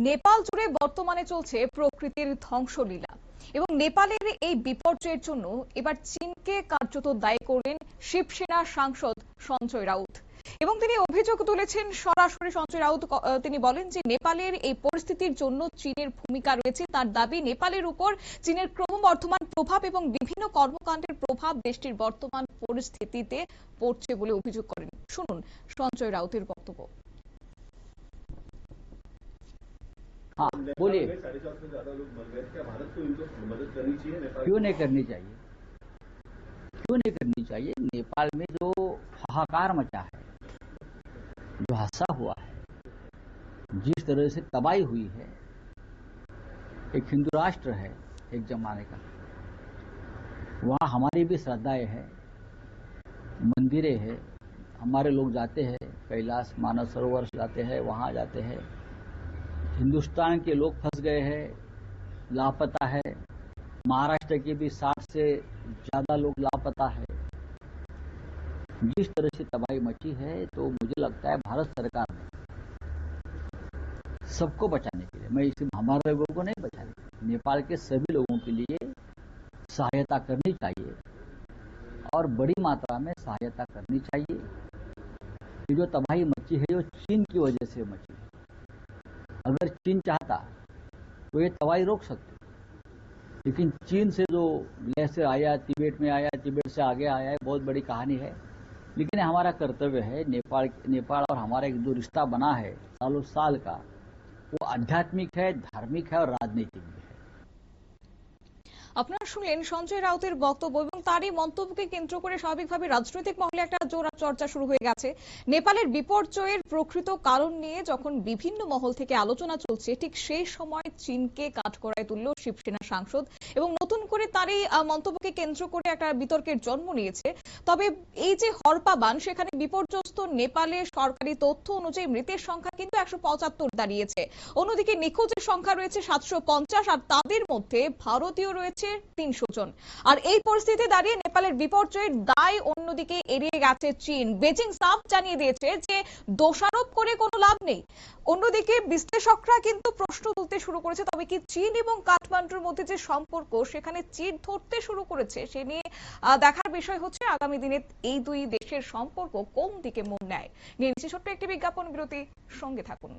নেপাল জুড়ে বর্তমানে চলছে প্রকৃতির ধ্বংসলীলা এবং নেপালের এই বিপর্যয়ের জন্য এবার চীনকে কার্যত দায়ী করলেন শিবসেনা সাংসদ সঞ্জয় রাউত এবং তিনি অভিযোগ তুলেছেন সরাসরি। সঞ্জয় রাউত তিনি বলেন যে নেপালের এই পরিস্থিতির জন্য চীনের ভূমিকা রয়েছে। তার দাবি নেপালের উপর চীনের ক্রমবর্ধমান প্রভাব এবং বিভিন্ন কর্মকাণ্ডের প্রভাব দেশটির বর্তমান পরিস্থিতিতে পড়ছে বলে অভিযোগ করেন। শুনুন সঞ্জয় রাউতের বক্তব্য। हाँ बोलिए। 450 से ज्यादा लोग मर गए, क्या भारत को इनको मदद करनी चाहिए? नेपाल क्यों नहीं करनी चाहिए? क्यों नहीं करनी चाहिए? नेपाल में जो हाहाकार मचा है, जो हादसा हुआ है, जिस तरह से तबाही हुई है, एक हिंदू राष्ट्र है एक जमाने का, वहाँ हमारी भी श्रद्धाएं है, मंदिरें हैं, हमारे लोग जाते हैं, कैलाश मानस सरोवर जाते हैं, वहाँ जाते हैं। हिंदुस्तान के लोग फंस गए हैं, लापता है। महाराष्ट्र के भी 60 से ज्यादा लोग लापता है। जिस तरह से तबाही मची है, तो मुझे लगता है भारत सरकार ने सबको बचाने के लिए, मैं इसे हमारे लोगों को नहीं बचाने, नेपाल के सभी लोगों के लिए सहायता करनी चाहिए और बड़ी मात्रा में सहायता करनी चाहिए। ये जो तबाही मची है, वो चीन की वजह से मची है। अगर चीन चाहता तो ये तबाही रोक सकते, लेकिन चीन से जो लहर आया, तिब्बत में आया, तिब्बत से आगे आया है, बहुत बड़ी कहानी है। लेकिन हमारा कर्तव्य है, नेपाल और हमारा एक जो रिश्ता बना है सालों साल का, वो आध्यात्मिक है, धार्मिक है और राजनीतिक भी है। আপনারা শুনলেন সঞ্জয় রাউতের বক্তব্য এবং তারই মন্তব্যকে কেন্দ্র করে স্বাভাবিকভাবে রাজনৈতিক মহলে একটা জোর চর্চা শুরু হয়ে গেছে। নেপালের বিপর্যয়ের প্রকৃত কারণ নিয়ে যখন বিভিন্ন মহল থেকে আলোচনা চলছে, ঠিক সেই সময় চীনকে কাঠগড়ায় তুলল শিবসেনা সাংসদ এবং নতুন করে তারই মন্তব্যকে কেন্দ্র করে একটা বিতর্কের জন্ম নিয়েছে। তবে এই যে হরপাবান, সেখানে বিপর্যস্ত নেপালের সরকারি তথ্য অনুযায়ী মৃতের সংখ্যা কিন্তু 175 দাঁড়িয়েছে। অন্যদিকে নিখোঁজের সংখ্যা রয়েছে 750 আর তাদের মধ্যে ভারতীয় রয়েছে 300 জন। আর এই পরিস্থিতিতে দাঁড়িয়ে নেপালের বিপর্যয়ের দায় অন্যদিকে এড়িয়ে গেছে চীন। বেজিং সাফ জানিয়ে দিয়েছে যে দোষারোপ করে কোনো লাভ নেই। অন্যদিকে বিশ্লেষকরা কিন্তু প্রশ্ন তুলতে শুরু করেছে, তবে কি চীন এবং কাঠমান্ডুর মধ্যে যে সম্পর্ক, সেখানে চীন ধরতে শুরু করেছে, সে নিয়ে দেখার বিষয় হচ্ছে আগামী দিনে এই দুই দেশের সম্পর্ক কোন দিকে মোড় নেয়। নিয়ে নিচ্ছে ছোট্ট একটি বিজ্ঞাপন বিরতি, সঙ্গে থাকুন।